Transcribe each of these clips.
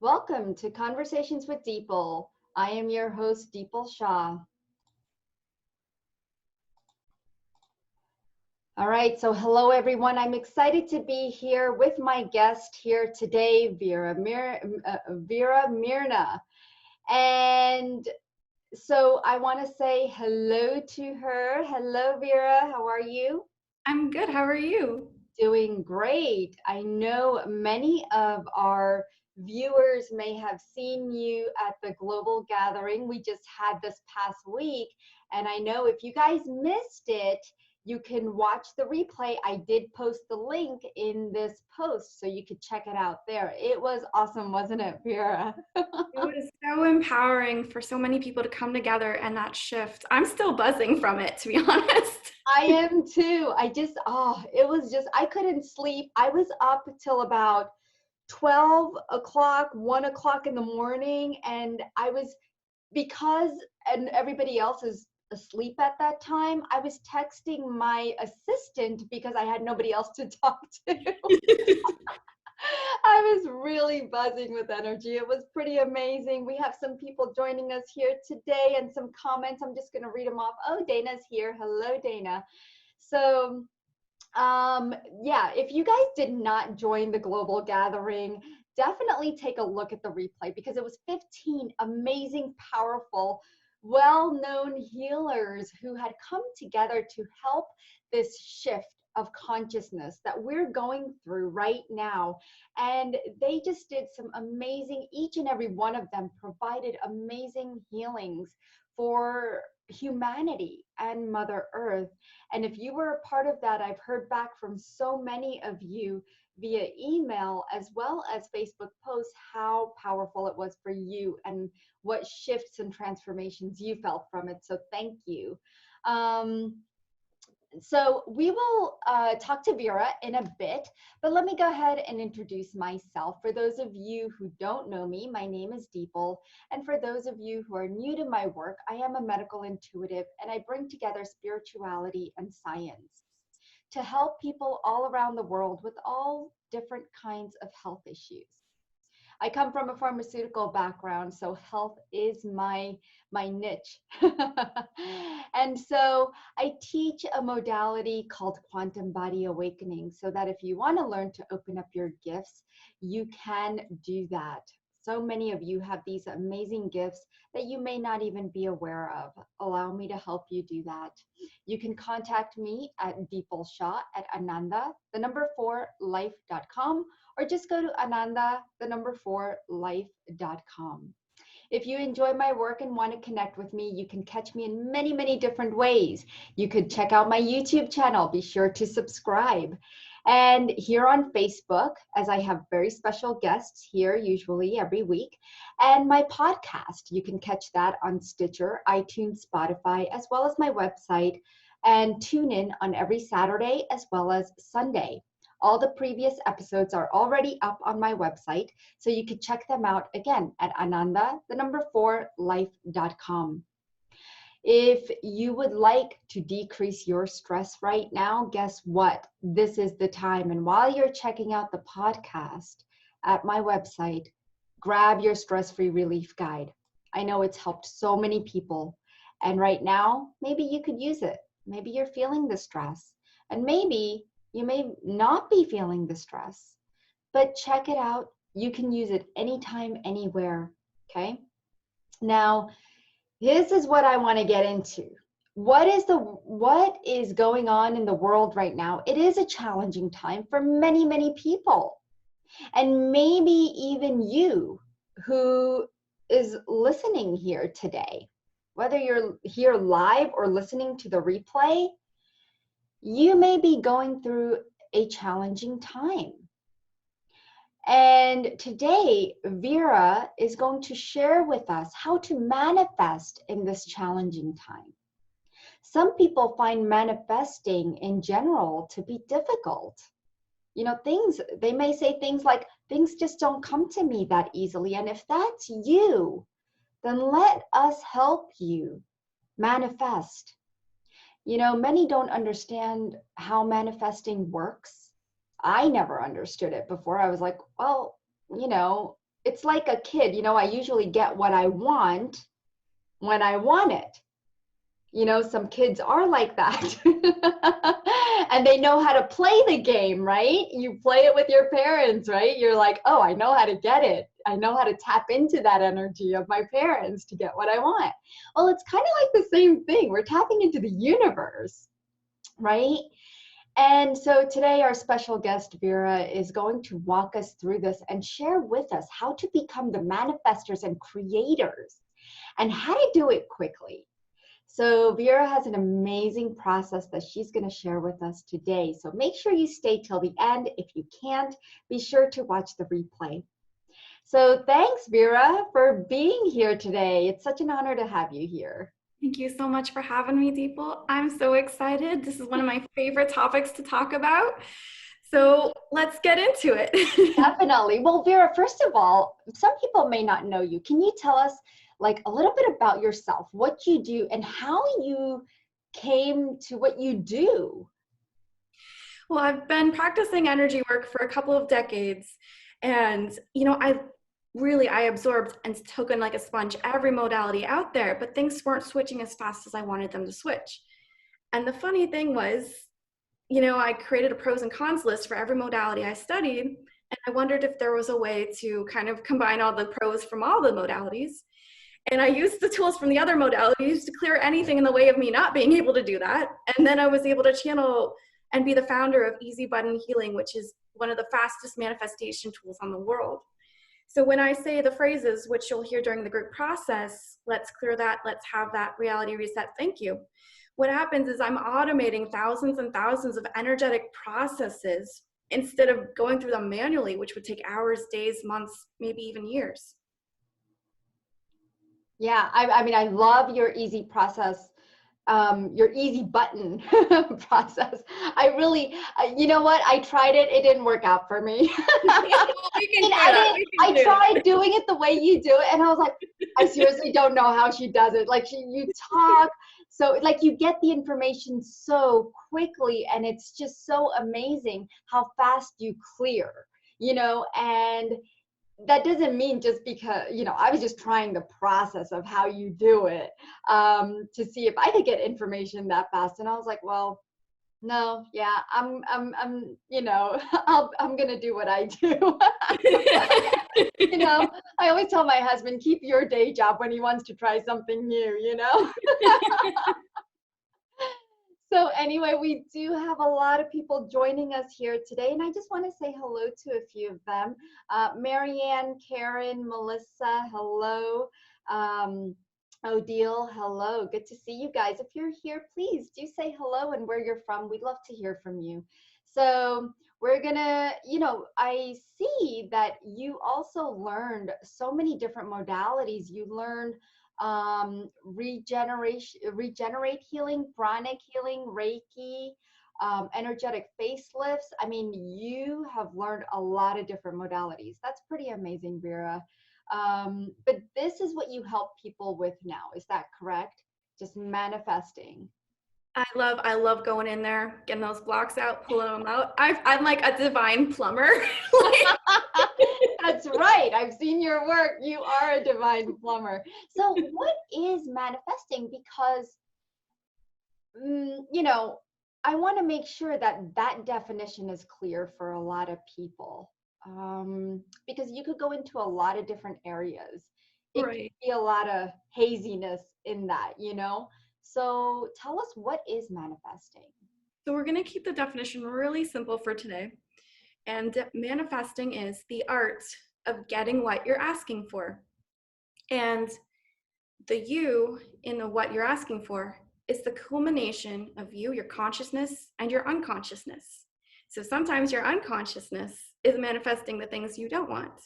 Welcome to Conversations with Dipal. I am your host, Dipal Shah. All right, so hello everyone. I'm excited to be here with my guest here today, Vera Mirna. And so I want to say hello to her. Hello, Vera. How are you? I'm good. How are you? Doing great. I know many of our viewers may have seen you at the global gathering we just had this past week. And I know if you guys missed it, you can watch the replay. I did post the link in this post so you could check it out there. It was awesome, wasn't it, Vera? It was so empowering for so many people to come together and that shift. I'm still buzzing from it, to be honest. I am too. It was just, I couldn't sleep. I was up till about 12 o'clock, 1 o'clock in the morning. And and everybody else is asleep at that time, I was texting my assistant because I had nobody else to talk to. I was really buzzing with energy. It was pretty amazing. We have some people joining us here today and some comments. I'm just going to read them off. Oh, Dana's here. Hello, Dana. So, yeah, if you guys did not join the global gathering, definitely take a look at the replay because it was 15 amazing, powerful, well-known healers who had come together to help this shift of consciousness that we're going through right now. And they just did some amazing, each and every one of them provided amazing healings for humanity and Mother Earth. And if you were a part of that, I've heard back from so many of you via email as well as Facebook posts how powerful it was for you and what shifts and transformations you felt from it. So thank you. So we will talk to Vera in a bit, but let me go ahead and introduce myself. For those of you who don't know me, my name is Dipal, and for those of you who are new to my work, I am a medical intuitive, and I bring together spirituality and science to help people all around the world with all different kinds of health issues. I come from a pharmaceutical background, so health is my niche. And so I teach a modality called quantum body awakening so that if you want to learn to open up your gifts, you can do that. So many of you have these amazing gifts that you may not even be aware of. Allow me to help you do that. You can contact me at Dipal Shah at Ananda, the number 4 life.com, or just go to Ananda, the number 4 life.com. If you enjoy my work and want to connect with me, you can catch me in many, many different ways. You could check out my YouTube channel. Be sure to subscribe. And here on Facebook, as I have very special guests here, usually every week, and my podcast. You can catch that on Stitcher, iTunes, Spotify, as well as my website, and tune in on every Saturday as well as Sunday. All the previous episodes are already up on my website, so you can check them out again at Ananda, the number 4 life.com. If you would like to decrease your stress right now, guess what? This is the time. And while you're checking out the podcast at my website, grab your stress-free relief guide. I know it's helped so many people. And right now, maybe you could use it. Maybe you're feeling the stress. And maybe you may not be feeling the stress, but check it out. You can use it anytime, anywhere, okay? Now, this is what I want to get into. What is going on in the world right now? It is a challenging time for many, many people. And maybe even you who is listening here today, whether you're here live or listening to the replay, you may be going through a challenging time. And today, Vera is going to share with us how to manifest in this challenging time. Some people find manifesting in general to be difficult. You know, they may say things like, things just don't come to me that easily. And if that's you, then let us help you manifest. You know, many don't understand how manifesting works. I never understood it before. I was like, well, you know, it's like a kid, I usually get what I want when I want it. Some kids are like that. And they know how to play the game, right? You play it with your parents, right? You're like, oh, I know how to get it. I know how to tap into that energy of my parents to get what I want. Well, it's kind of like the same thing. We're tapping into the universe, right? And so today, our special guest, Vera, is going to walk us through this and share with us how to become the manifestors and creators and how to do it quickly. So Vera has an amazing process that she's going to share with us today. So make sure you stay till the end. If you can't, be sure to watch the replay. So thanks, Vera, for being here today. It's such an honor to have you here. Thank you so much for having me, Dipal. I'm so excited. This is one of my favorite topics to talk about. So let's get into it. Definitely. Well, Vera, first of all, some people may not know you. Can you tell us like a little bit about yourself, what you do, and how you came to what you do? Well, I've been practicing energy work for a couple of decades. And, I absorbed and took in like a sponge every modality out there, but things weren't switching as fast as I wanted them to switch. And the funny thing was, I created a pros and cons list for every modality I studied. And I wondered if there was a way to kind of combine all the pros from all the modalities. And I used the tools from the other modalities to clear anything in the way of me not being able to do that. And then I was able to channel and be the founder of Easy Button Healing, which is one of the fastest manifestation tools on the world. So when I say the phrases, which you'll hear during the group process, let's clear that, let's have that reality reset, thank you. What happens is I'm automating thousands and thousands of energetic processes instead of going through them manually, which would take hours, days, months, maybe even years. Yeah, I mean, I love your easy process, your easy button process. I really, you know what? I tried it. It didn't work out for me. I tried doing it the way you do it, and I was like, I seriously don't know how she does it. Like you talk, so like you get the information so quickly, and it's just so amazing how fast you clear, and that doesn't mean just because, I was just trying the process of how you do it to see if I could get information that fast. And I was like, well, no, yeah, I'm I'm going to do what I do. I always tell my husband, keep your day job when he wants to try something new. So anyway, we do have a lot of people joining us here today, and I just want to say hello to a few of them. Marianne, Karen, Melissa, hello. Odile, hello. Good to see you guys. If you're here, please do say hello and where you're from. We'd love to hear from you. So we're gonna, I see that you also learned so many different modalities. You learned regenerate healing, pranic healing, Reiki, energetic facelifts. I mean, you have learned a lot of different modalities. That's pretty amazing, Vera. But this is what you help people with now. Is that correct? Just manifesting. I love going in there, getting those blocks out, pulling them out. I'm like a divine plumber. That's right. I've seen your work. You are a divine plumber. So what is manifesting? Because, I want to make sure that that definition is clear for a lot of people. Because you could go into a lot of different areas. It Right. could be a lot of haziness in that, So tell us, what is manifesting? So we're going to keep the definition really simple for today. And manifesting is the art of getting what you're asking for. And the you in the what you're asking for is the culmination of you, your consciousness, and your unconsciousness. So sometimes your unconsciousness is manifesting the things you don't want.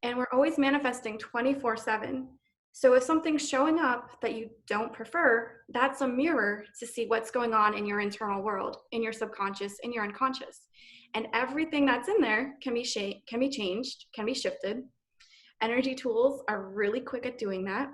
And we're always manifesting 24/7. So if something's showing up that you don't prefer, that's a mirror to see what's going on in your internal world, in your subconscious, in your unconscious. And everything that's in there can be changed, can be shifted. Energy tools are really quick at doing that.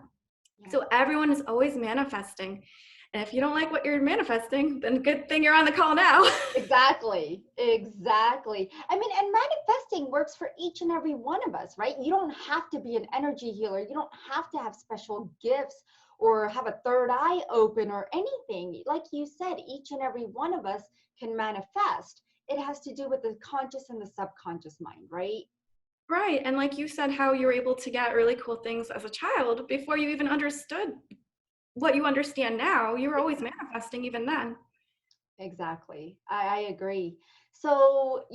Yeah. So everyone is always manifesting. And if you don't like what you're manifesting, then good thing you're on the call now. Exactly. Exactly. I mean, and manifesting works for each and every one of us, right? You don't have to be an energy healer. You don't have to have special gifts or have a third eye open or anything. Like you said, each and every one of us can manifest. It has to do with the conscious and the subconscious mind, right? Right. And like you said, how you were able to get really cool things as a child before you even understood what you understand now. You were always manifesting even then. Exactly. I agree. So,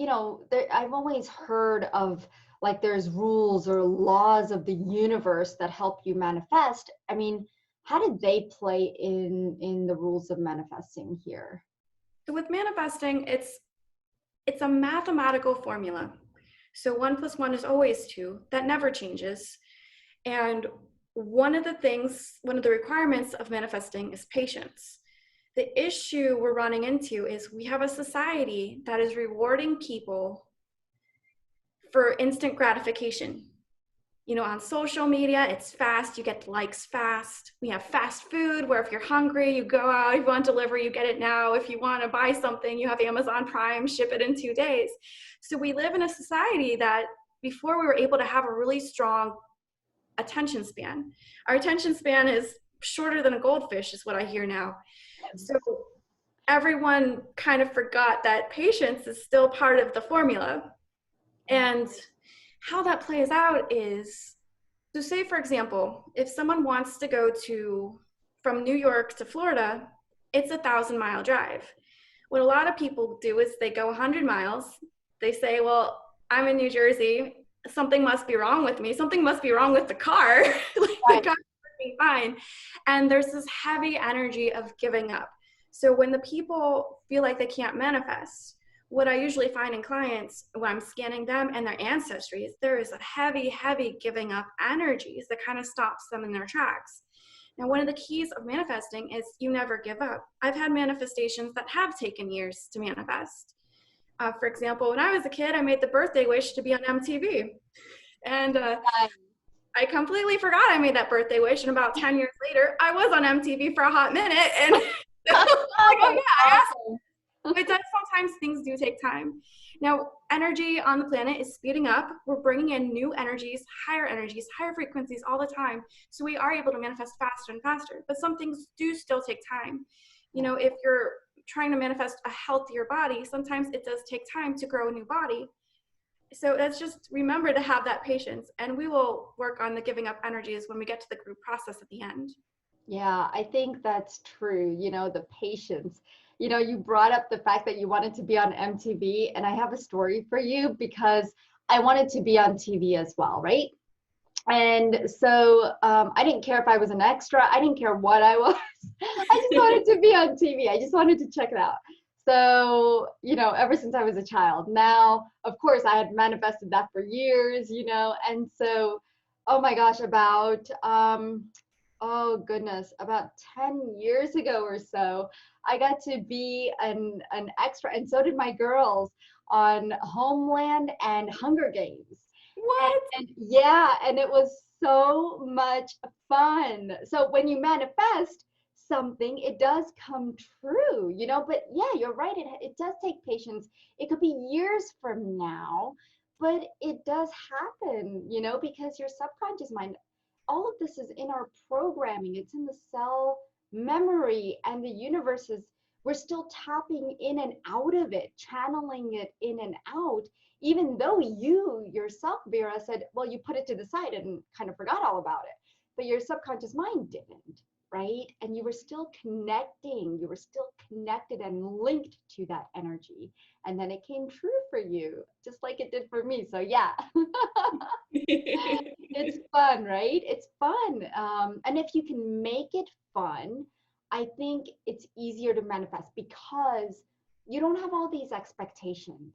I've always heard of like there's rules or laws of the universe that help you manifest. I mean, how did they play in the rules of manifesting here? So with manifesting, it's a mathematical formula. So 1 + 1 is always 2. That never changes. And one of the requirements of manifesting is patience. The issue we're running into is we have a society that is rewarding people for instant gratification. On social media, it's fast, you get the likes fast. We have fast food where if you're hungry, you go out, if you want delivery, you get it now. If you want to buy something, you have Amazon Prime, ship it in 2 days. So we live in a society that before we were able to have a really strong attention span. Our attention span is shorter than a goldfish is what I hear now. So everyone kind of forgot that patience is still part of the formula. And how that plays out is, so say for example, if someone wants to go from New York to Florida, it's a 1,000-mile drive. What a lot of people do is they go 100 miles. They say, well, I'm in New Jersey. Something must be wrong with me. Something must be wrong with the car. The car's working fine. And there's this heavy energy of giving up. So when the people feel like they can't manifest, what I usually find in clients when I'm scanning them and their ancestries, there is a heavy, heavy giving up energies that kind of stops them in their tracks. Now, one of the keys of manifesting is you never give up. I've had manifestations that have taken years to manifest. For example, when I was a kid, I made the birthday wish to be on MTV. And I completely forgot I made that birthday wish. And about 10 years later, I was on MTV for a hot minute. And oh yeah, I asked. It does sometimes things do take time. Now, energy on the planet is speeding up. We're bringing in new energies, higher frequencies all the time. So we are able to manifest faster and faster. But some things do still take time. If you're trying to manifest a healthier body, sometimes it does take time to grow a new body. So let's just remember to have that patience. And we will work on the giving up energies when we get to the group process at the end. Yeah, I think that's true. The patience. You brought up the fact that you wanted to be on MTV, and I have a story for you because I wanted to be on TV as well, right? And so I didn't care if I was an extra. I didn't care what I was. I just wanted to be on TV. I just wanted to check it out. So, ever since I was a child. Now, of course, I had manifested that for years, and so, oh my gosh, about oh goodness, about 10 years ago or so, I got to be an extra, and so did my girls, on Homeland and Hunger Games. What? And yeah, and it was so much fun. So when you manifest something, it does come true, but yeah, you're right. It does take patience. It could be years from now, but it does happen, because your subconscious mind, all of this is in our programming. It's in the cell memory, and the universe is, we're still tapping in and out of it, channeling it in and out, even though you yourself, Vera, said, well, you put it to the side and kind of forgot all about it. But your subconscious mind didn't, right? And you were still connecting, you were still connected and linked to that energy. And then it came true for you, just like it did for me. So yeah. It's fun, right? It's fun. And if you can make it fun, I think it's easier to manifest because you don't have all these expectations,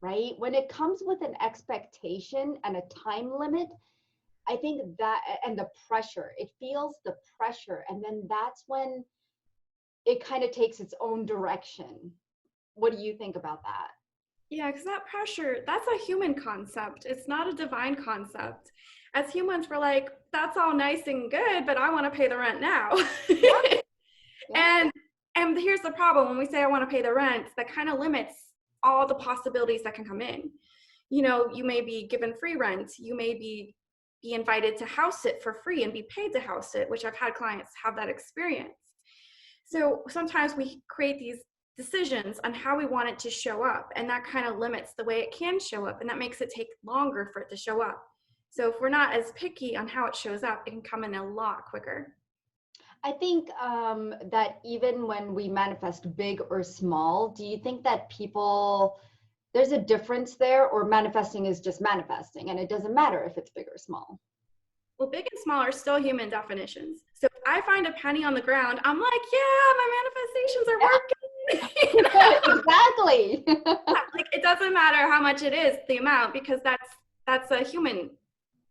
right? When it comes with an expectation and a time limit, I think that, and the pressure, it feels the pressure. And then that's when it kind of takes its own direction. What do you think about that? Yeah, because that pressure, that's a human concept. It's not a divine concept. As humans, we're like, that's all nice and good, but I want to pay the rent now. Yeah. And here's the problem. When we say I want to pay the rent, that kind of limits all the possibilities that can come in. You know, you may be given free rent. You may be invited to house sit for free and be paid to house sit, which I've had clients have that experience. So sometimes we create these decisions on how we want it to show up, and that kind of limits the way it can show up, and that makes it take longer for it to show up. So if we're not as picky on how it shows up, it can come in a lot quicker. I think that even when we manifest big or small, do you think that there's a difference there, or manifesting is just manifesting and it doesn't matter if it's big or small? Well, big and small are still human definitions. So if I find a penny on the ground, I'm like, yeah, my manifestations are working. You know? Exactly. Like, it doesn't matter how much it is, the amount, because that's a human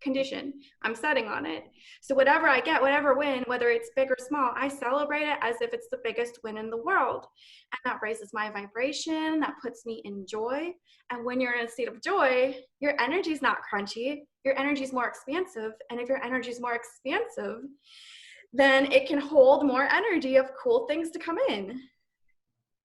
condition I'm setting on it. So whatever I get, whatever win, whether it's big or small, I celebrate it as if it's the biggest win in the world. And that raises my vibration, that puts me in joy. And when you're in a state of joy, your energy is not crunchy, your energy is more expansive. And if your energy is more expansive, then it can hold more energy of cool things to come in.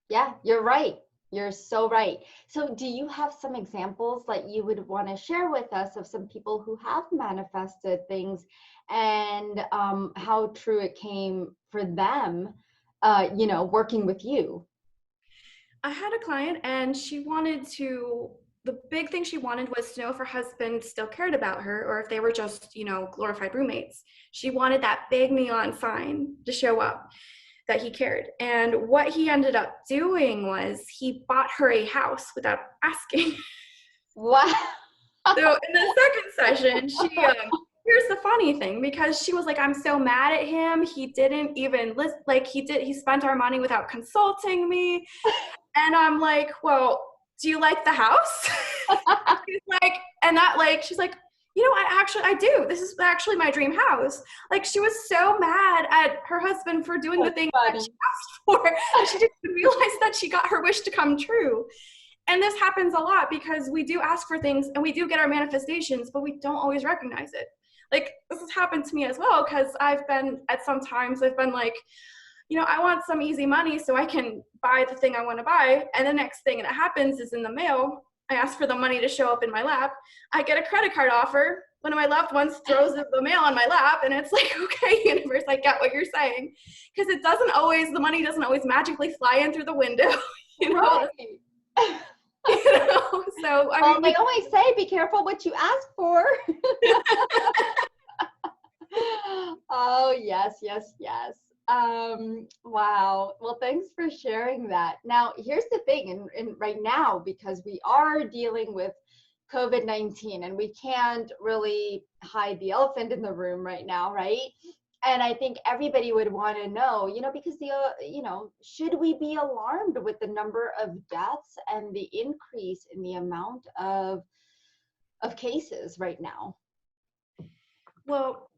Yeah, you're right. You're so right. So do you have some examples that you would want to share with us of some people who have manifested things, and how true it came for them, working with you? I had a client and the big thing she wanted was to know if her husband still cared about her or if they were just, glorified roommates. She wanted that big neon sign to show up that he cared. And what he ended up doing was he bought her a house without asking. Wow. So in the second session, here's the funny thing, because she was like, I'm so mad at him. He didn't even list, like he spent our money without consulting me. And I'm like, well, do you like the house? She's like, she's like, I do. This is actually my dream house. Like, she was so mad at her husband for doing the thing that she asked for, and she didn't realize that she got her wish to come true. And this happens a lot because we do ask for things and we do get our manifestations, but we don't always recognize it. Like, this has happened to me as well, because I've been like, I want some easy money so I can buy the thing I want to buy. And the next thing that happens is in the mail, I ask for the money to show up in my lap. I get a credit card offer. One of my loved ones throws the mail on my lap, and it's like, okay, universe, I get what you're saying. Because the money doesn't always magically fly in through the window. Right. So they always say, be careful what you ask for. Oh, yes, yes, yes. Wow. Well, thanks for sharing that. Now, here's the thing, and right now, because we are dealing with COVID-19 and we can't really hide the elephant in the room right now, right? And I think everybody would want to know, because should we be alarmed with the number of deaths and the increase in the amount of cases right now? Well,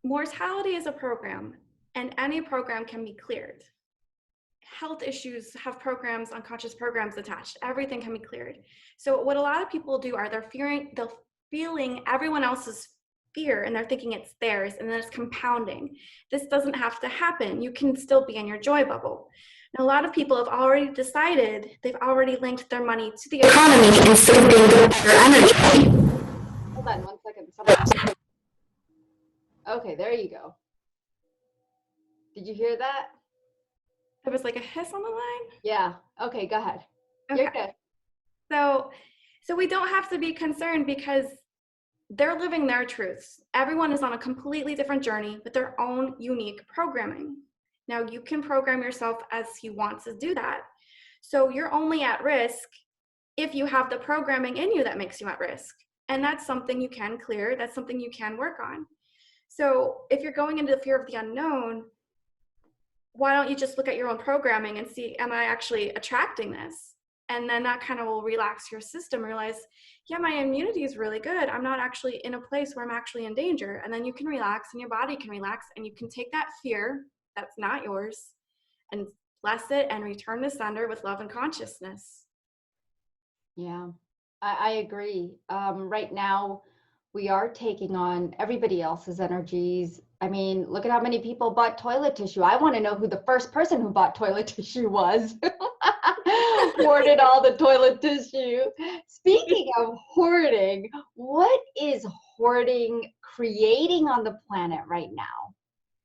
mortality is a program, and any program can be cleared. Health issues have programs, unconscious programs attached. Everything can be cleared. So what a lot of people do are they're feeling everyone else's fear, and they're thinking it's theirs, and then it's compounding. This doesn't have to happen. You can still be in your joy bubble. And a lot of people have already decided, they've already linked their money to the economy instead of being good better energy. Hold on 1 second. Okay, there you go. Did you hear that? There was like a hiss on the line? Yeah. Okay, go ahead. Okay. You're good. So we don't have to be concerned because they're living their truths. Everyone is on a completely different journey with their own unique programming. Now, you can program yourself as you want to do that. So you're only at risk if you have the programming in you that makes you at risk. And that's something you can clear. That's something you can work on. So if you're going into the fear of the unknown, why don't you just look at your own programming and see, am I actually attracting this? And then that kind of will relax your system, realize, yeah, my immunity is really good. I'm not actually in a place where I'm actually in danger. And then you can relax and your body can relax, and you can take that fear that's not yours and bless it and return to sender with love and consciousness. Yeah, I agree. Right now, we are taking on everybody else's energies. I mean, look at how many people bought toilet tissue. I want to know who the first person who bought toilet tissue was. Hoarded all the toilet tissue. Speaking of hoarding, what is hoarding creating on the planet right now?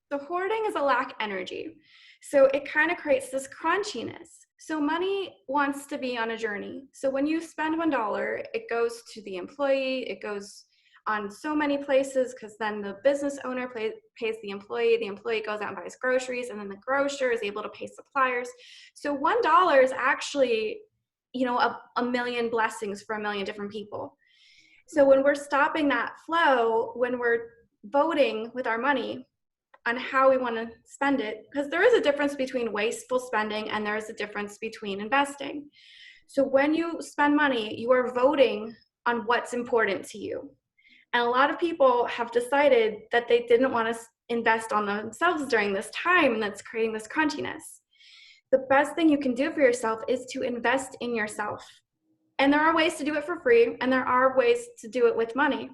So hoarding is a lack energy. So it kind of creates this crunchiness. So money wants to be on a journey. So when you spend $1, it goes to the employee, it goes on so many places because then the business owner pays the employee goes out and buys groceries, and then the grocer is able to pay suppliers. So $1 is actually, a million blessings for a million different people. So when we're stopping that flow, when we're voting with our money on how we want to spend it, because there is a difference between wasteful spending and there is a difference between investing. So when you spend money, you are voting on what's important to you. And a lot of people have decided that they didn't want to invest on themselves during this time, and that's creating this crunchiness. The best thing you can do for yourself is to invest in yourself. And there are ways to do it for free, and there are ways to do it with money.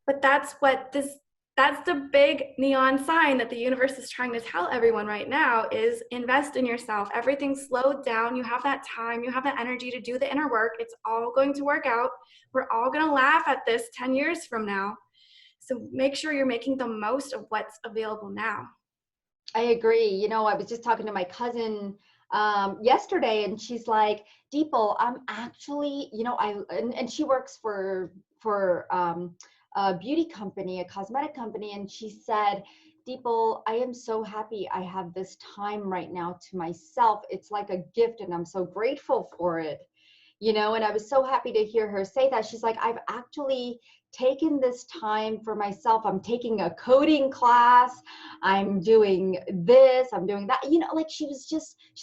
But that's the big neon sign that the universe is trying to tell everyone right now is invest in yourself. Everything's slowed down. You have that time. You have that energy to do the inner work. It's all going to work out. We're all going to laugh at this 10 years from now. So make sure you're making the most of what's available now. I agree. I was just talking to my cousin yesterday, and she's like, Deeple, I'm actually, and she works for a beauty company, a cosmetic company, and she said, Deeple, I am so happy I have this time right now to myself. It's like a gift, and I'm so grateful for it. And I was so happy to hear her say that. She's like, I've actually taken this time for myself. I'm taking a coding class. I'm doing this. I'm doing that. Like she's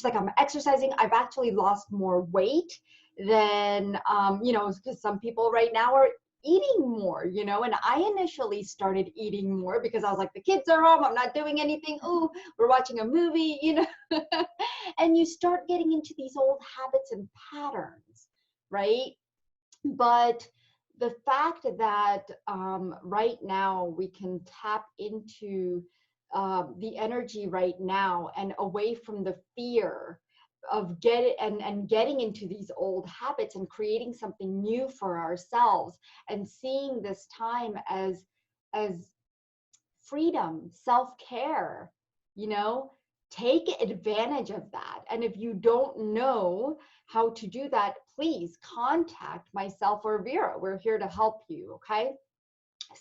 like, I'm exercising. I've actually lost more weight than, because some people right now are eating more, and I initially started eating more because I was like, the kids are home. I'm not doing anything. Ooh, we're watching a movie, and you start getting into these old habits and patterns, right? But the fact that right now we can tap into the energy right now and away from the fear of getting into these old habits and creating something new for ourselves, and seeing this time as freedom, self-care, take advantage of that. And if you don't know how to do that, please contact myself or Vera. We're here to help you, okay?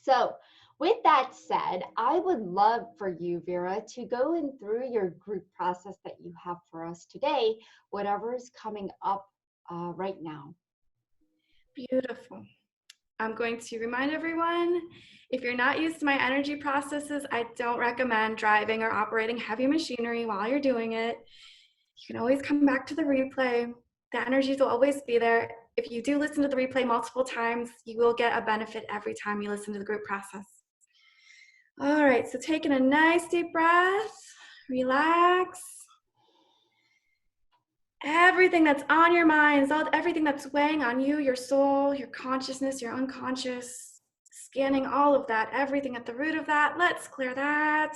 So with that said, I would love for you, Vera, to go in through your group process that you have for us today, whatever is coming up right now. Beautiful. I'm going to remind everyone, if you're not used to my energy processes, I don't recommend driving or operating heavy machinery while you're doing it. You can always come back to the replay. The energies will always be there. If you do listen to the replay multiple times, you will get a benefit every time you listen to the group process. All right, so taking a nice deep breath, relax. Everything that's on your mind, everything that's weighing on you, your soul, your consciousness, your unconscious, scanning all of that, everything at the root of that. Let's clear that.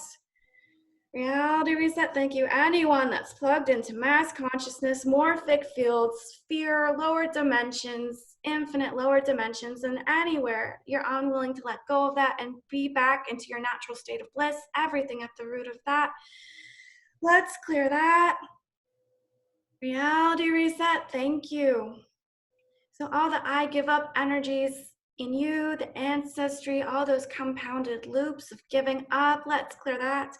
Reality reset. Thank you. Anyone that's plugged into mass consciousness, morphic fields, fear, lower dimensions, infinite lower dimensions, and anywhere you're unwilling to let go of that and be back into your natural state of bliss, everything at the root of that. Let's clear that. Reality reset. Thank you. So all the I give up energies in you, the ancestry, all those compounded loops of giving up, let's clear that.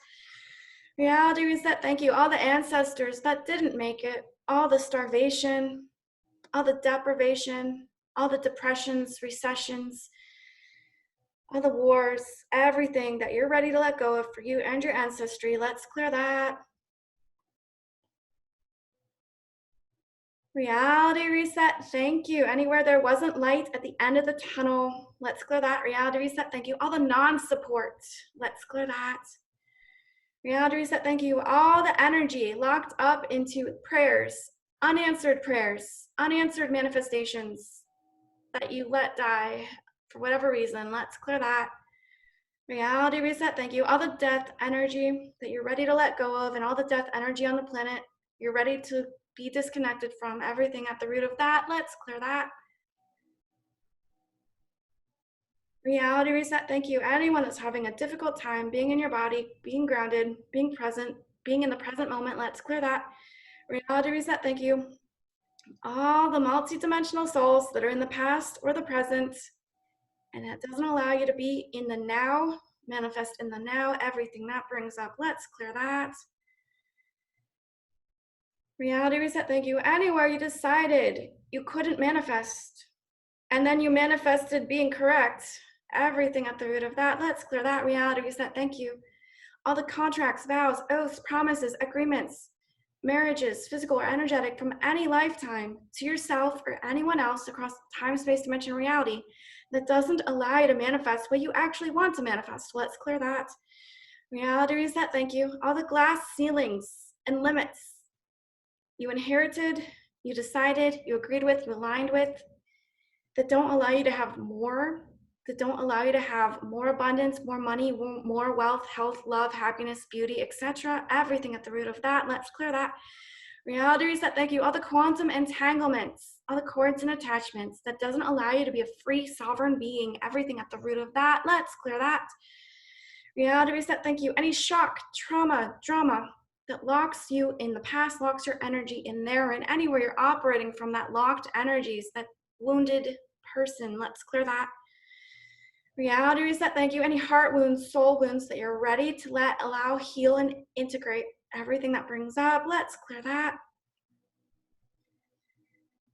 Reality reset. Thank you. All the ancestors that didn't make it, all the starvation, all the deprivation, all the depressions, recessions, all the wars, everything that you're ready to let go of for you and your ancestry, let's clear that. Reality reset, thank you. Anywhere there wasn't light at the end of the tunnel, let's clear that. Reality reset, thank you. All the non-support, let's clear that. Reality reset, thank you. All the energy locked up into prayers, unanswered manifestations that you let die for whatever reason. Let's clear that. Reality reset, thank you. All the death energy that you're ready to let go of and all the death energy on the planet, you're ready to be disconnected from, everything at the root of that. Let's clear that. Reality reset, thank you. Anyone that's having a difficult time being in your body, being grounded, being present, being in the present moment, let's clear that. Reality reset, thank you. All the multidimensional souls that are in the past or the present, and that doesn't allow you to be in the now, manifest in the now, everything that brings up, let's clear that. Reality reset, thank you. Anywhere you decided you couldn't manifest, and then you manifested being correct, everything at the root of that, let's clear that. Reality reset, thank you. All the contracts, vows, oaths, promises, agreements, marriages, physical or energetic, from any lifetime to yourself or anyone else across time, space, dimension, reality that doesn't allow you to manifest what you actually want to manifest. Let's clear that. Reality reset, thank you. All the glass ceilings and limits you inherited, you decided, you agreed with, you aligned with, that don't allow you to have more, that don't allow you to have more abundance, more money, more wealth, health, love, happiness, beauty, etc. Everything at the root of that. Let's clear that. Reality reset, thank you. All the quantum entanglements, all the cords and attachments that doesn't allow you to be a free sovereign being, everything at the root of that. Let's clear that. Reality reset, thank you. Any shock, trauma, drama that locks you in the past, locks your energy in there, and anywhere you're operating from that locked energies, that wounded person, let's clear that. Reality reset, thank you. Any heart wounds, soul wounds that you're ready to let, allow, heal, and integrate, everything that brings up, let's clear that.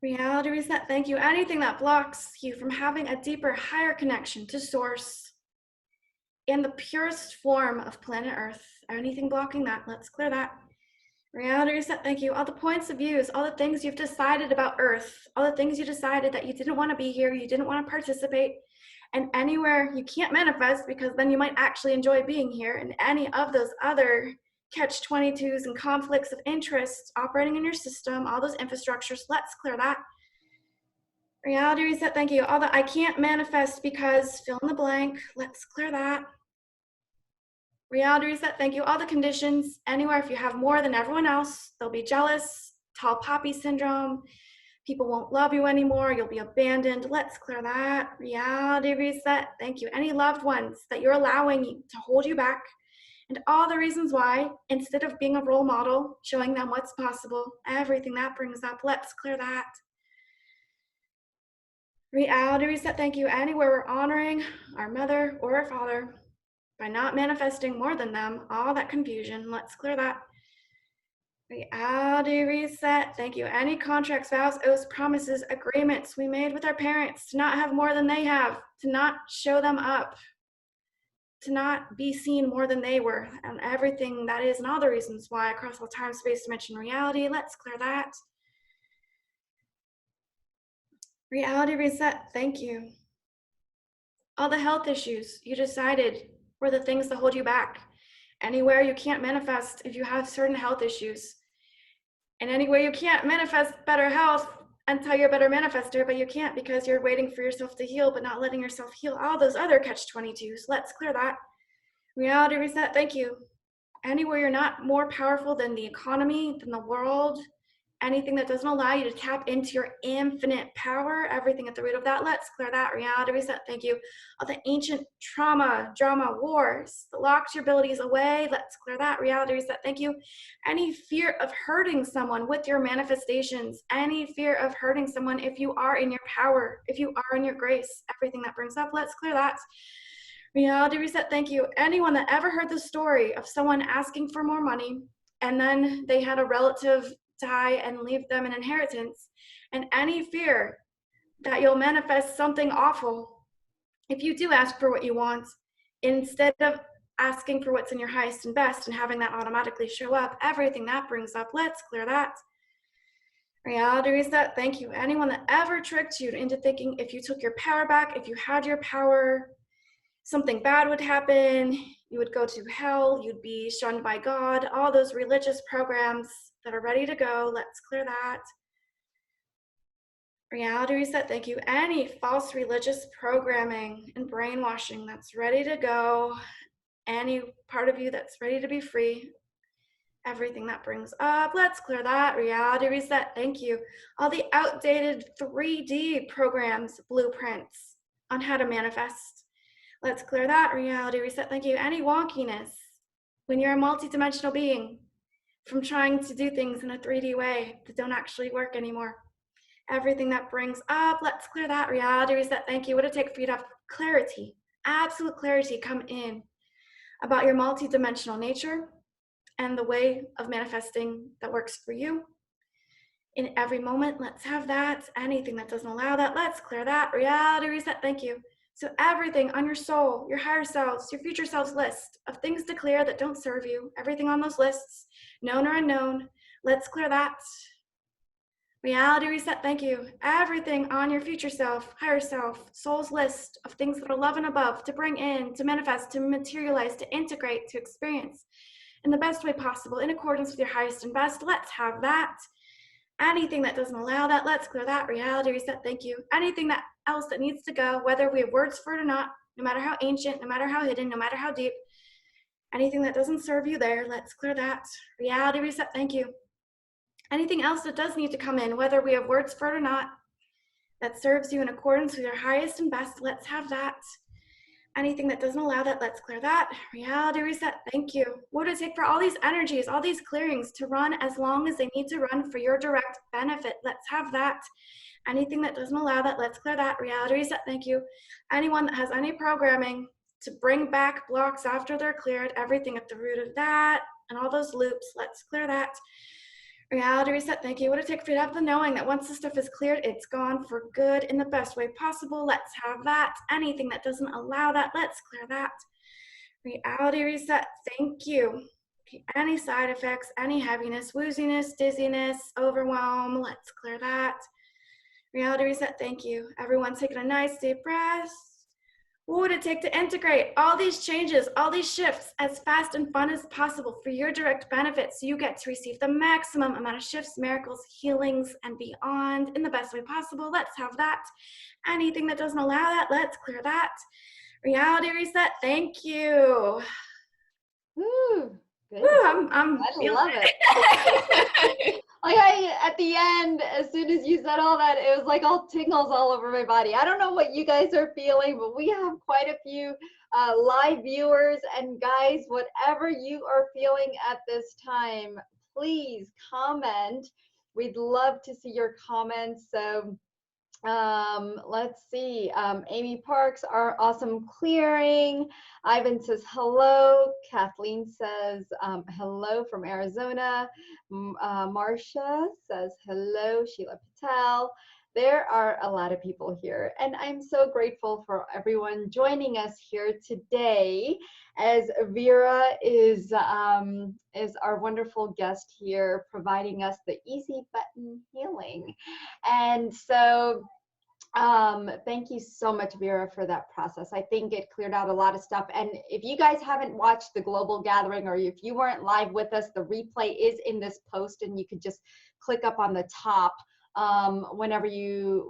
Reality reset, thank you. Anything that blocks you from having a deeper, higher connection to source in the purest form of planet Earth, anything blocking that, let's clear that. Reality reset, thank you. All the points of views, all the things you've decided about Earth, all the things you decided that you didn't want to be here, you didn't want to participate, and anywhere you can't manifest because then you might actually enjoy being here, and any of those other catch-22s and conflicts of interest operating in your system, all those infrastructures, let's clear that. Reality reset, thank you. All the I can't manifest because fill in the blank, let's clear that. Reality reset, thank you. All the conditions, anywhere if you have more than everyone else, they'll be jealous, tall poppy syndrome, people won't love you anymore, you'll be abandoned, let's clear that. Reality reset, thank you. Any loved ones that you're allowing to hold you back, and all the reasons why, instead of being a role model, showing them what's possible, everything that brings up, let's clear that. Reality reset, thank you. Anywhere we're honoring our mother or our father by not manifesting more than them, all that confusion, let's clear that. Reality reset, thank you. Any contracts, vows, oaths, promises, agreements we made with our parents to not have more than they have, to not show them up, to not be seen more than they were, and everything that is, and all the reasons why across all time, space, dimension, reality, let's clear that. Reality reset, thank you. All the health issues you decided were the things that hold you back. Anywhere you can't manifest if you have certain health issues. And anywhere you can't manifest better health until you're a better manifester, but you can't because you're waiting for yourself to heal, but not letting yourself heal. All those other catch-22s, let's clear that. Reality reset, thank you. Anywhere you're not more powerful than the economy, than the world, anything that doesn't allow you to tap into your infinite power, everything at the root of that, let's clear that. Reality reset, thank you. All the ancient trauma, drama, wars that locked your abilities away, let's clear that. Reality reset, thank you. Any fear of hurting someone with your manifestations, any fear of hurting someone if you are in your power, if you are in your grace, everything that brings up, let's clear that. Reality reset, thank you. Anyone that ever heard the story of someone asking for more money and then they had a relative die and leave them an inheritance, and any fear that you'll manifest something awful if you do ask for what you want, instead of asking for what's in your highest and best and having that automatically show up, everything that brings up, let's clear that. Reality reset, thank you. Anyone that ever tricked you into thinking if you took your power back, if you had your power, something bad would happen, you would go to hell, you'd be shunned by God, all those religious programs that are ready to go, let's clear that. Reality reset, thank you. Any false religious programming and brainwashing that's ready to go, any part of you that's ready to be free, everything that brings up, let's clear that. Reality reset, thank you. All the outdated 3D programs, blueprints on how to manifest, let's clear that. Reality reset, thank you. Any wonkiness when you're a multidimensional being from trying to do things in a 3D way that don't actually work anymore. Everything that brings up, let's clear that. Reality reset, thank you. What would it take for you to have clarity, absolute clarity come in about your multidimensional nature and the way of manifesting that works for you in every moment? Let's have that. Anything that doesn't allow that, let's clear that. Reality reset, thank you. So everything on your soul, your higher selves, your future selves list of things to clear that don't serve you, everything on those lists, known or unknown, let's clear that. Reality reset, thank you. Everything on your future self, higher self, soul's list of things that are love and above to bring in, to manifest, to materialize, to integrate, to experience in the best way possible, in accordance with your highest and best, let's have that. Anything that doesn't allow that, let's clear that. Reality reset, thank you. Anything that else that needs to go, whether we have words for it or not, no matter how ancient, no matter how hidden, no matter how deep, anything that doesn't serve you there, let's clear that. Reality reset, thank you. Anything else that does need to come in, whether we have words for it or not, that serves you in accordance with your highest and best, let's have that. Anything that doesn't allow that, let's clear that. Reality reset, thank you. What would it take for all these energies, all these clearings to run as long as they need to run for your direct benefit? Let's have that. Anything that doesn't allow that, let's clear that. Reality reset, thank you. Anyone that has any programming to bring back blocks after they're cleared, everything at the root of that, and all those loops, let's clear that. Reality reset, thank you. What would it take for you to have the knowing that once the stuff is cleared, it's gone for good in the best way possible? Let's have that. Anything that doesn't allow that, let's clear that. Reality reset, thank you. Okay, any side effects, any heaviness, wooziness, dizziness, overwhelm, let's clear that. Reality reset, thank you. Everyone taking a nice deep breath. What would it take to integrate all these changes, all these shifts as fast and fun as possible for your direct benefit so you get to receive the maximum amount of shifts, miracles, healings, and beyond in the best way possible? Let's have that. Anything that doesn't allow that, let's clear that. Reality reset, thank you. Woo, good. Woo, I'm I feeling love it. Like at the end, as soon as you said all that, it was like all tingles all over my body. I don't know what you guys are feeling, but we have quite a few live viewers. And guys, whatever you are feeling at this time, please comment. We'd love to see your comments. So let's see. Amy Parks, our awesome clearing. Ivan says hello. Kathleen says hello from Arizona. Marcia says hello. Sheila Patel. There are a lot of people here, and I'm so grateful for everyone joining us here today, as Vera is our wonderful guest here, providing us the easy button healing. And so thank you so much, Vera, for that process. I think it cleared out a lot of stuff. And if you guys haven't watched the global gathering, or if you weren't live with us, the replay is in this post, and you could just click up on the top whenever you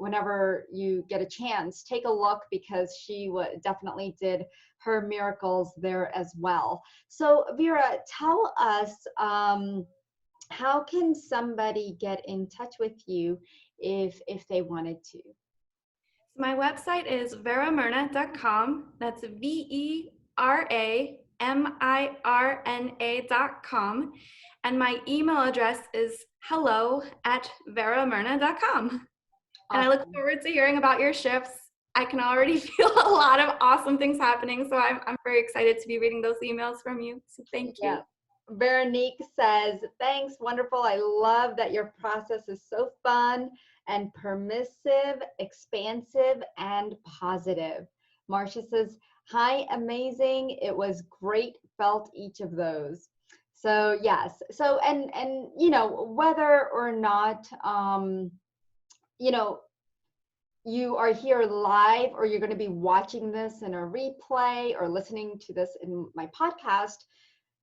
get a chance. Take a look, because she definitely did her miracles there as well. So Vera, tell us, how can somebody get in touch with you if they wanted to? My website is veramirna.com. That's VERAMIRNA.com. And my email address is hello@veramirna.com. Awesome. And I look forward to hearing about your shifts. I can already feel a lot of awesome things happening, so I'm very excited to be reading those emails from you. So thank you. Yeah. Veronique says, thanks, wonderful. I love that your process is so fun and permissive, expansive, and positive. Marcia says, hi, amazing. It was great, felt each of those. So yes, so and you know, whether or not you know, you are here live, or you're going to be watching this in a replay or listening to this in my podcast,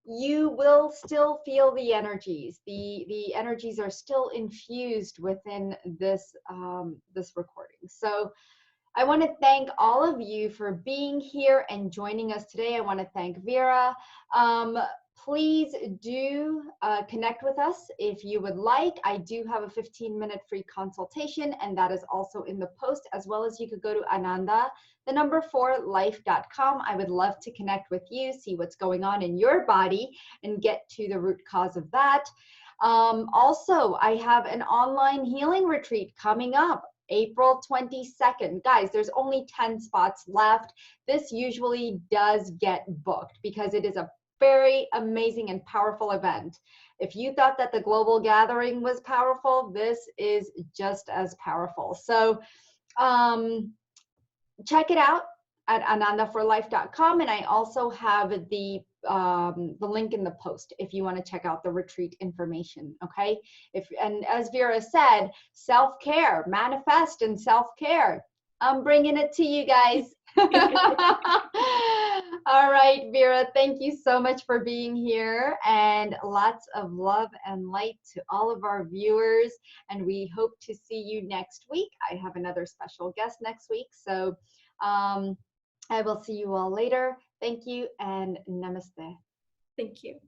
you will still feel the energies. The energies are still infused within this recording. So I want to thank all of you for being here and joining us today. I want to thank Vera. Please do connect with us if you would like. I do have a 15-minute free consultation, and that is also in the post, as well as you could go to ananda4life.com. I would love to connect with you, see what's going on in your body, and get to the root cause of that. Also, I have an online healing retreat coming up April 22nd. Guys, there's only 10 spots left. This usually does get booked because it is a very amazing and powerful event. If you thought that the global gathering was powerful, this is just as powerful. So check it out at ananda4life.com, and I also have the link in the post if you want to check out the retreat information. Okay, and as Vera said, self-care, manifest and self-care. I'm bringing it to you guys. All right, Vera, thank you so much for being here, and lots of love and light to all of our viewers, and we hope to see you next week. I have another special guest next week, so I will see you all later. Thank you and namaste. Thank you.